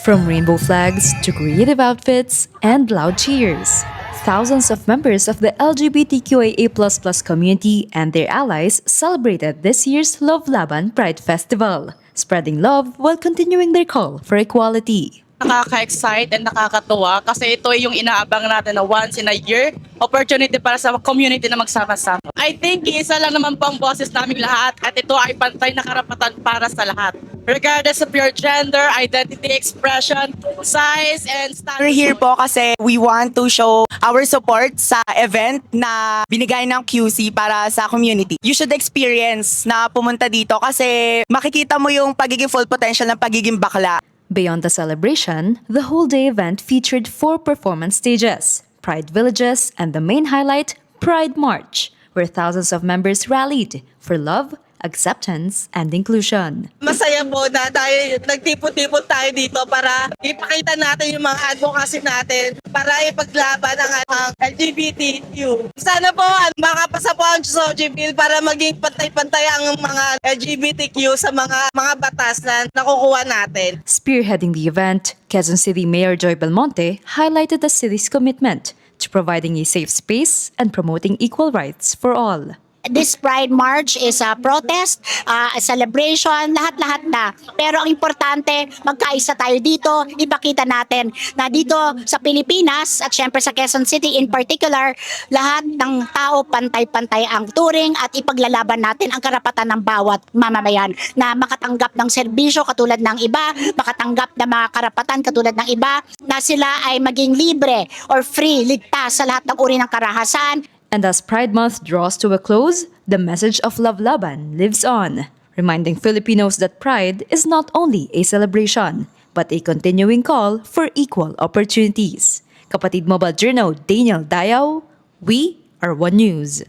From rainbow flags to creative outfits and loud cheers, thousands of members of the LGBTQIA++ community and their allies celebrated this year's Love Laban Pride Festival, spreading love while continuing their call for equality. Nakaka-excite and nakakatuwa kasi ito yung inaabang natin na once in a year opportunity para sa community na magsama-sama. I think isa lang naman po ang boses naming lahat at ito ay pantay na karapatan para sa lahat. Regardless of your gender, identity, expression, size, and status. We're here po kasi we want to show our support sa event na binigay ng QC para sa community. You should experience na pumunta dito kasi makikita mo yung pagiging full potential ng pagiging bakla. Beyond the celebration, the whole day event featured 4 performance stages, Pride Villages, and the main highlight, Pride March, where thousands of members rallied for love, acceptance, and inclusion. Masaya po na tayo, nagtipon-tipon tayo dito para ipakita natin yung mga advocacy natin para ipaglaban ang LGBTQ. Sana po makapasa po ang SOGI bill para maging pantay-pantay ang mga LGBTQ sa mga batas na nakukuha natin. Spearheading the event, Quezon City Mayor Joy Belmonte highlighted the city's commitment to providing a safe space and promoting equal rights for all. This Pride March is a protest, a celebration, lahat-lahat na. Pero ang importante, magkaisa tayo dito, ipakita natin na dito sa Pilipinas at syempre sa Quezon City in particular, lahat ng tao pantay-pantay ang turing at ipaglalaban natin ang karapatan ng bawat mamamayan na makatanggap ng serbisyo katulad ng iba, makatanggap ng mga karapatan katulad ng iba, na sila ay maging libre or free, ligtas sa lahat ng uri ng karahasan. And as Pride Month draws to a close, the message of Love Laban lives on, reminding Filipinos that pride is not only a celebration, but a continuing call for equal opportunities. Kapatid Mobile Journal Daniel Dayaw, we are One News.